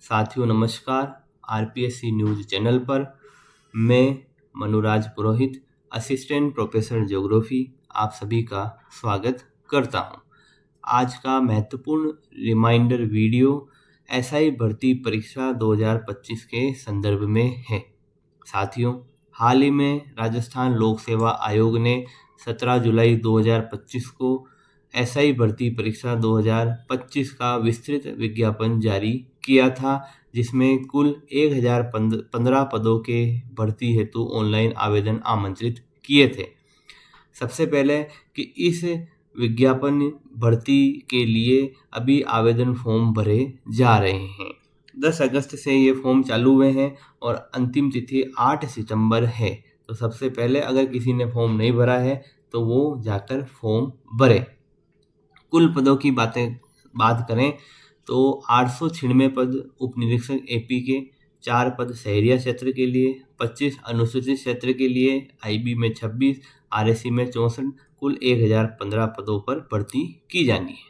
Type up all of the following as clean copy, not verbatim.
साथियों नमस्कार। RPSC news channel पर मैं मनुराज पुरोहित, असिस्टेंट प्रोफेसर ज्योग्राफी, आप सभी का स्वागत करता हूं। आज का महत्वपूर्ण रिमाइंडर वीडियो एसआई भर्ती परीक्षा 2025 के संदर्भ में है। साथियों, हाल ही में राजस्थान लोक सेवा आयोग ने 17 जुलाई 2025 को एसआई भर्ती परीक्षा 2025 का विस्तृत विज्ञापन जारी किया था, जिसमें कुल 1015 पदों के भर्ती हेतु ऑनलाइन आवेदन आमंत्रित किए थे। सबसे पहले कि इस विज्ञापन भर्ती के लिए अभी आवेदन फॉर्म भरे जा रहे हैं। 10 अगस्त से ये फॉर्म चालू हुए हैं और अंतिम तिथि 8 सितंबर है। तो सबसे पहले अगर किसी ने फॉर्म नहीं भरा है तो वो जाकर फॉर्म भरे। कुल पदों की बात करें तो 896 पद उप निरीक्षक एपी के, 4 पद शहरिया क्षेत्र के लिए, 25 अनुसूचित क्षेत्र के लिए, आईबी में 26, आरएससी में 64, कुल 1015 पदों पर भर्ती की जानी है।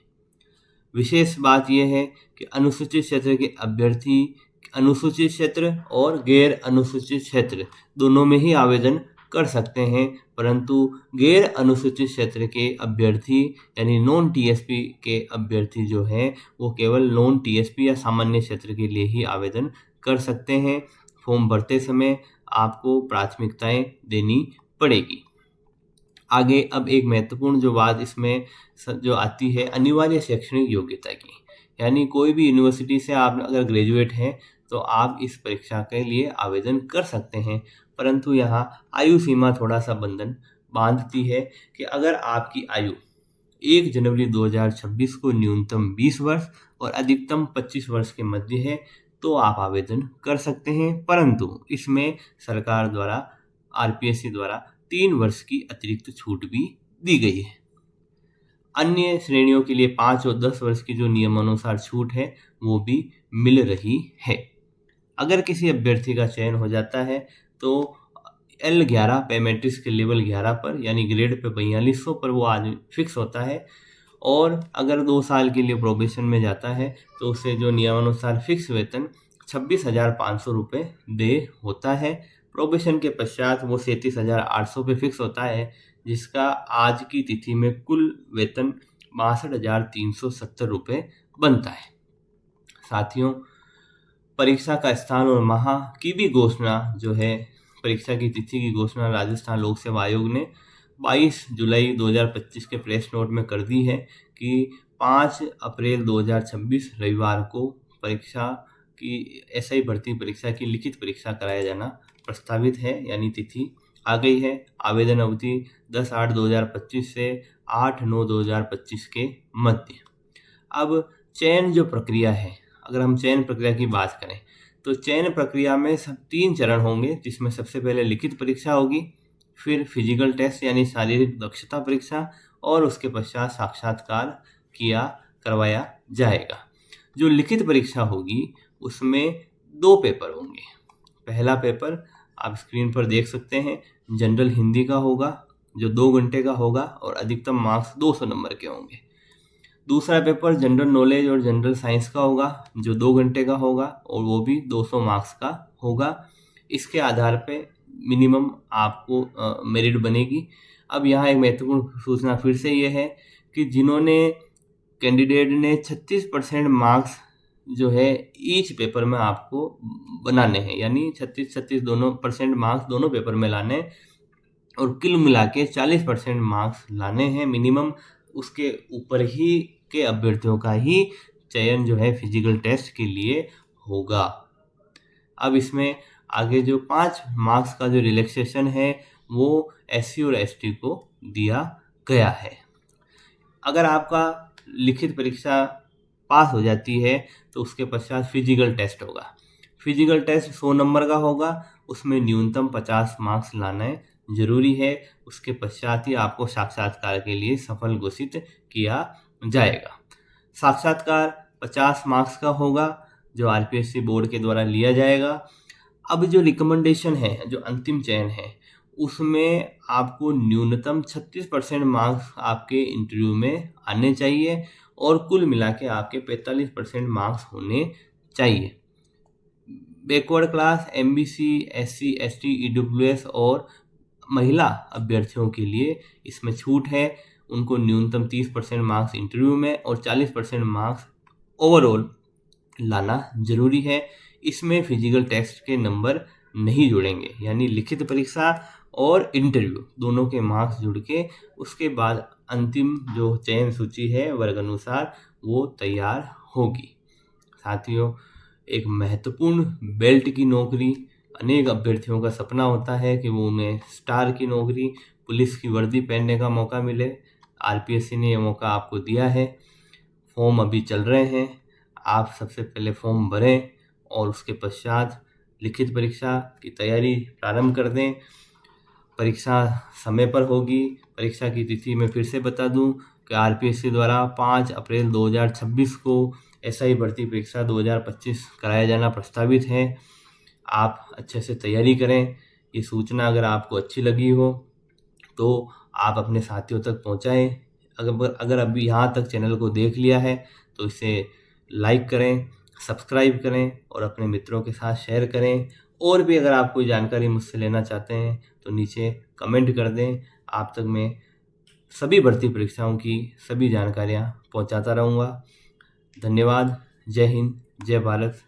विशेष बात यह है कि अनुसूचित क्षेत्र के अभ्यर्थी अनुसूचित क्षेत्र और गैर अनुसूचित क्षेत्र दोनों में ही आवेदन कर सकते हैं, परंतु गैर अनुसूचित क्षेत्र के अभ्यर्थी यानी नॉन टीएसपी के अभ्यर्थी जो हैं वो केवल नॉन टीएसपी या सामान्य क्षेत्र के लिए ही आवेदन कर सकते हैं। फॉर्म भरते समय आपको प्राथमिकताएं देनी पड़ेगी। आगे अब एक महत्वपूर्ण जो बात इसमें जो आती है अनिवार्य शैक्षणिक योग्यता की, यानी कोई भी यूनिवर्सिटी से आप अगर ग्रेजुएट हैं तो आप इस परीक्षा के लिए आवेदन कर सकते हैं, परंतु यहाँ आयु सीमा थोड़ा सा बंधन बांधती है कि अगर आपकी आयु 1 जनवरी 2026 को न्यूनतम 20 वर्ष और अधिकतम 25 वर्ष के मध्य है तो आप आवेदन कर सकते हैं, परंतु इसमें सरकार द्वारा आरपीएससी द्वारा 3 वर्ष की अतिरिक्त छूट भी दी गई है। अन्य श्रेणियों के लिए 5 और 10 वर्ष की जो नियमानुसार छूट है वो भी मिल रही है। अगर किसी अभ्यर्थी का चयन हो जाता है तो L11 पे मैट्रिक्स के लेवल 11 पर यानी ग्रेड पे 4200 पर वो आदमी फिक्स होता है, और अगर 2 साल के लिए प्रोबेशन में जाता है तो उसे जो नियमानुसार फिक्स वेतन 26,500 रुपये दे होता है। प्रोबेशन के पश्चात वो 37,800 पे फिक्स होता है, जिसका आज की तिथि में कुल वेतन 62,370 रुपये बनता है। साथियों, परीक्षा का स्थान और माह की भी घोषणा जो है, परीक्षा की तिथि की घोषणा राजस्थान लोक सेवा आयोग ने 22 जुलाई 2025 के प्रेस नोट में कर दी है कि 5 अप्रैल 2026 रविवार को परीक्षा की एसआई भर्ती परीक्षा की लिखित परीक्षा कराया जाना प्रस्तावित है, यानी तिथि आ गई है। आवेदन अवधि 10/8/2025 से 8/9/2025 के मध्य। अब चयन जो प्रक्रिया है, अगर हम चयन प्रक्रिया की बात करें तो चयन प्रक्रिया में सब 3 चरण होंगे, जिसमें सबसे पहले लिखित परीक्षा होगी, फिर फिजिकल टेस्ट यानी शारीरिक दक्षता परीक्षा, और उसके पश्चात साक्षात्कार करवाया जाएगा। जो लिखित परीक्षा होगी उसमें 2 पेपर होंगे। पहला पेपर आप स्क्रीन पर देख सकते हैं, जनरल हिंदी का होगा जो 2 घंटे का होगा और अधिकतम मार्क्स 200 नंबर के होंगे। दूसरा पेपर जनरल नॉलेज और जनरल साइंस का होगा जो 2 घंटे का होगा और वो भी 200 मार्क्स का होगा। इसके आधार पे मिनिमम आपको मेरिट बनेगी। अब यहाँ एक महत्वपूर्ण सूचना फिर से ये है कि जिन्होंने कैंडिडेट ने 36% मार्क्स जो है ईच पेपर में आपको बनाने हैं, यानी 36 दोनों % मार्क्स दोनों पेपर में लाने हैं और कुल मिला के 40% मार्क्स लाने हैं मिनिमम। उसके ऊपर ही के अभ्यर्थियों का ही चयन जो है फिजिकल टेस्ट के लिए होगा। अब इसमें आगे जो 5 मार्क्स का जो रिलैक्सेशन है वो एससी और एसटी को दिया गया है। अगर आपका लिखित परीक्षा पास हो जाती है तो उसके पश्चात फिजिकल टेस्ट होगा। फिजिकल टेस्ट 100 नंबर का होगा, उसमें न्यूनतम 50 मार्क्स लाना जरूरी है। उसके पश्चात ही आपको साक्षात्कार के लिए सफल घोषित किया जाएगा। साक्षात्कार 50 मार्क्स का होगा जो आरपीएससी बोर्ड के द्वारा लिया जाएगा। अब जो रिकमेंडेशन है, जो अंतिम चयन है, उसमें आपको न्यूनतम 36% मार्क्स आपके इंटरव्यू में आने चाहिए और कुल मिला के आपके 45% मार्क्स होने चाहिए। Backward class, MBC, SC, ST, EWS और महिला अभ्यर्थियों के लिए इसमें छूट है। उनको न्यूनतम 30% मार्क्स इंटरव्यू में और 40% मार्क्स ओवरऑल लाना जरूरी है। इसमें फिजिकल टेस्ट के नंबर नहीं जुड़ेंगे, यानी लिखित परीक्षा और इंटरव्यू दोनों के मार्क्स जुड़ के उसके बाद अंतिम जो चयन सूची है वर्ग अनुसार वो तैयार होगी। साथियों, एक महत्वपूर्ण बेल्ट की नौकरी, अनेक अभ्यर्थियों का सपना होता है कि वो उन्हें स्टार की नौकरी, पुलिस की वर्दी पहनने का मौका मिले। आरपीएससी ने ये मौका आपको दिया है। फॉर्म अभी चल रहे हैं। आप सबसे पहले फॉर्म भरें और उसके पश्चात लिखित परीक्षा की तैयारी प्रारंभ कर दें। परीक्षा समय पर होगी। परीक्षा की तिथि मैं फिर से बता दूं कि आरपीएससी द्वारा 5 अप्रैल 2026 को एसआई भर्ती परीक्षा 2025 कराया जाना प्रस्तावित है। आप अच्छे से तैयारी करें। ये सूचना अगर आपको अच्छी लगी हो तो आप अपने साथियों तक पहुंचाएं। अगर अभी यहाँ तक चैनल को देख लिया है तो इसे लाइक करें, सब्सक्राइब करें और अपने मित्रों के साथ शेयर करें। और भी अगर आप कोई जानकारी मुझसे लेना चाहते हैं तो नीचे कमेंट कर दें। आप तक मैं सभी भर्ती परीक्षाओं की सभी जानकारियाँ पहुँचाता रहूँगा। धन्यवाद। जय हिंद, जय भारत,